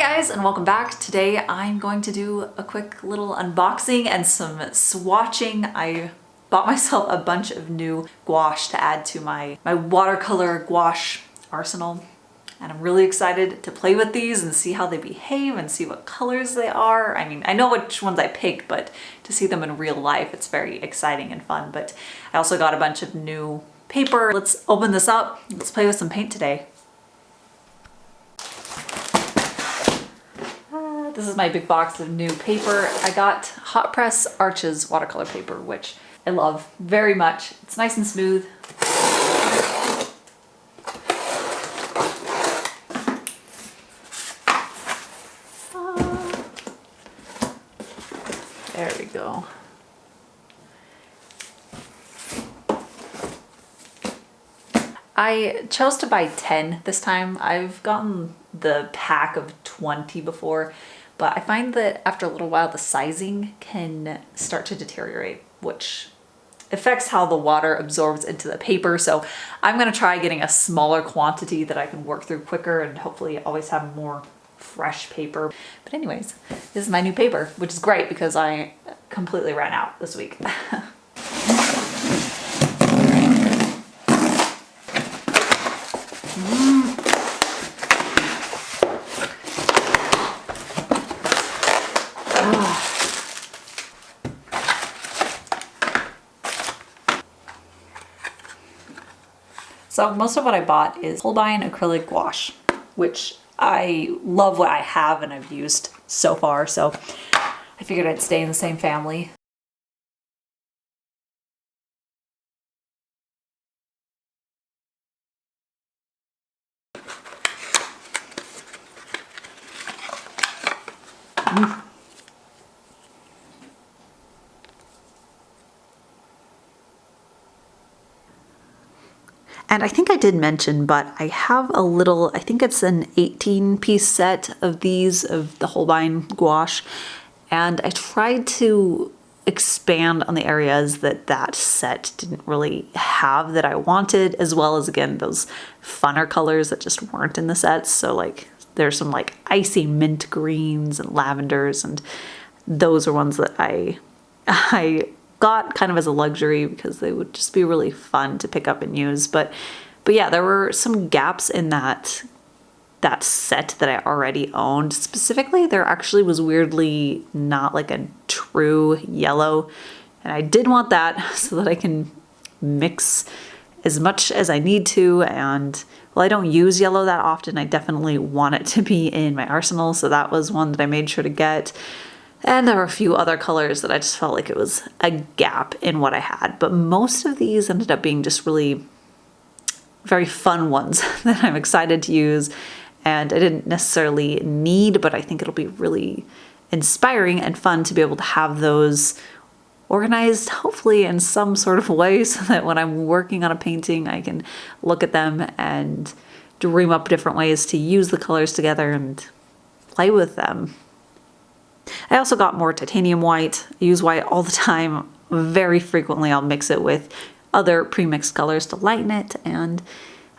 guys, and welcome back. Today I'm going to do a quick little unboxing and some swatching. I bought myself a bunch of new gouache to add to my watercolor gouache arsenal. And I'm really excited to play with these and see how they behave and see what colors they are. I mean, I know which ones I picked, but to see them in real life, it's very exciting and fun. But I also got a bunch of new paper. Let's open this up. Let's play with some paint today. This is my big box of new paper. I got Hot Press Arches watercolor paper, which I love very much. It's nice and smooth. There we go. I chose to buy 10 this time. I've gotten the pack of 20 before, but I find that after a little while the sizing can start to deteriorate, which affects how the water absorbs into the paper. So I'm gonna try getting a smaller quantity that I can work through quicker and hopefully always have more fresh paper. But anyways, this is my new paper, which is great because I completely ran out this week. So most of what I bought is Holbein acrylic gouache, which I love what I have and I've used so far. So I figured I'd stay in the same family. And I think I did mention, but I have a little, I think it's an 18-piece set of these, of the Holbein gouache. And I tried to expand on the areas that that set didn't really have that I wanted, as well as, again, those funner colors that just weren't in the sets. So like there's some like icy mint greens and lavenders, and those are ones that I got kind of as a luxury because they would just be really fun to pick up and use. But yeah, there were some gaps in that set that I already owned. Specifically, there actually was weirdly not like a true yellow, and I did want that so that I can mix as much as I need to. And while I don't use yellow that often, I definitely want it to be in my arsenal, so that was one that I made sure to get. And there were a few other colors that I just felt like it was a gap in what I had. But most of these ended up being just really very fun ones that I'm excited to use. And I didn't necessarily need, but I think it'll be really inspiring and fun to be able to have those organized, hopefully in some sort of way, so that when I'm working on a painting, I can look at them and dream up different ways to use the colors together and play with them. I also got more titanium white. I use white all the time. Very frequently I'll mix it with other pre-mixed colors to lighten it, and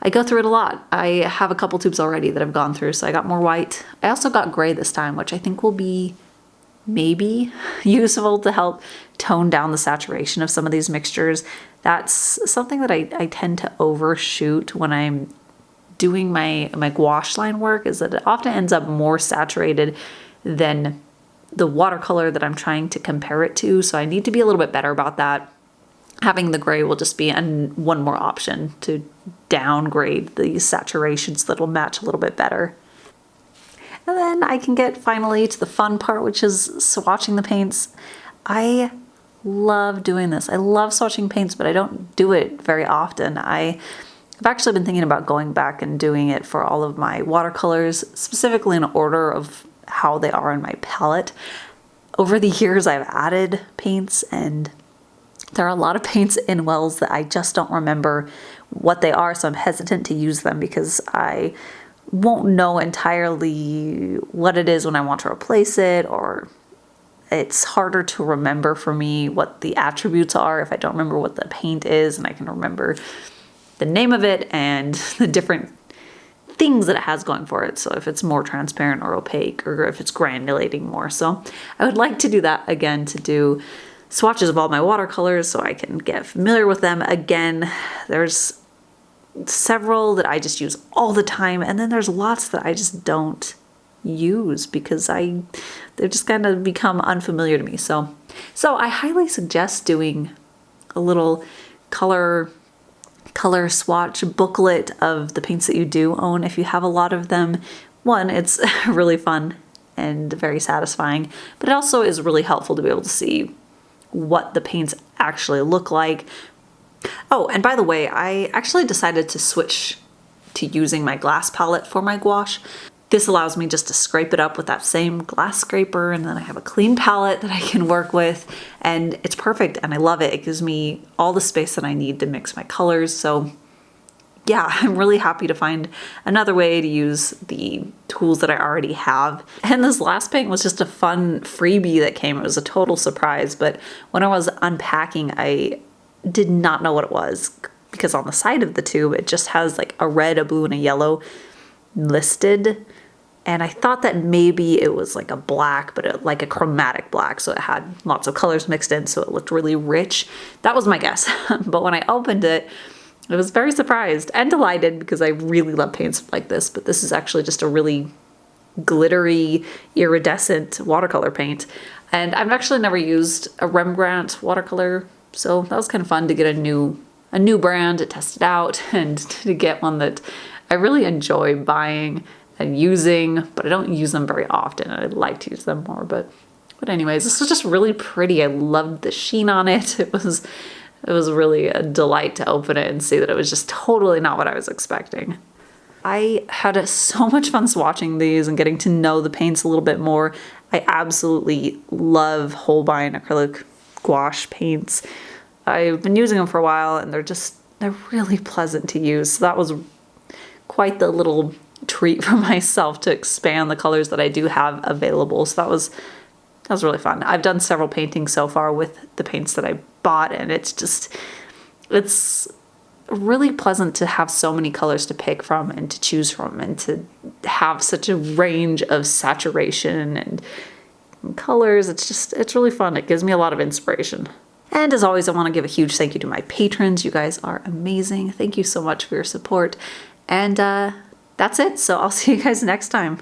I go through it a lot. I have a couple tubes already that I've gone through, so I got more white. I also got gray this time, which I think will be maybe useful to help tone down the saturation of some of these mixtures. That's something that I tend to overshoot when I'm doing my gouache line work, is that it often ends up more saturated than the watercolor that I'm trying to compare it to. So I need to be a little bit better about that. Having the gray will just be one more option to downgrade the saturations so that will match a little bit better. And then I can get finally to the fun part, which is swatching the paints. I love doing this. I love swatching paints, but I don't do it very often. I've actually been thinking about going back and doing it for all of my watercolors, specifically in order of how they are in my palette. Over the years, I've added paints, and there are a lot of paints in wells that I just don't remember what they are, so I'm hesitant to use them because I won't know entirely what it is when I want to replace it, or it's harder to remember for me what the attributes are if I don't remember what the paint is, and I can remember the name of it and the different things that it has going for it. So if it's more transparent or opaque, or if it's granulating more. So I would like to do that again, to do swatches of all my watercolors so I can get familiar with them again. There's several that I just use all the time, and then there's lots that I just don't use because they've just kind of become unfamiliar to me. So I highly suggest doing a little color swatch booklet of the paints that you do own if you have a lot of them. One, it's really fun and very satisfying, but it also is really helpful to be able to see what the paints actually look like. Oh, and by the way, I actually decided to switch to using my glass palette for my gouache. This allows me just to scrape it up with that same glass scraper, and then I have a clean palette that I can work with, and it's perfect and I love it. It gives me all the space that I need to mix my colors. So yeah, I'm really happy to find another way to use the tools that I already have. And this last paint was just a fun freebie that came. It was a total surprise, but when I was unpacking, I did not know what it was, because on the side of the tube, it just has like a red, a blue, and a yellow listed. And I thought that maybe it was like a black, but like a chromatic black. So it had lots of colors mixed in, so it looked really rich. That was my guess. But when I opened it, I was very surprised and delighted, because I really love paints like this. But this is actually just a really glittery, iridescent watercolor paint. And I've actually never used a Rembrandt watercolor. So that was kind of fun to get a new brand to test it out, and to get one that I really enjoy buying and using, but I don't use them very often. I'd like to use them more, but anyways, this was just really pretty. I loved the sheen on it. It was really a delight to open it and see that it was just totally not what I was expecting. I had so much fun swatching these and getting to know the paints a little bit more. I absolutely love Holbein acrylic gouache paints. I've been using them for a while, and they're really pleasant to use. So that was quite the little treat for myself to expand the colors that I do have available. So that was really fun. I've done several paintings so far with the paints that I bought, and it's really pleasant to have so many colors to pick from and to choose from, and to have such a range of saturation and colors. It's really fun. It gives me a lot of inspiration. And as always, I want to give a huge thank you to my patrons. You guys are amazing. Thank you so much for your support. And that's it. So I'll see you guys next time.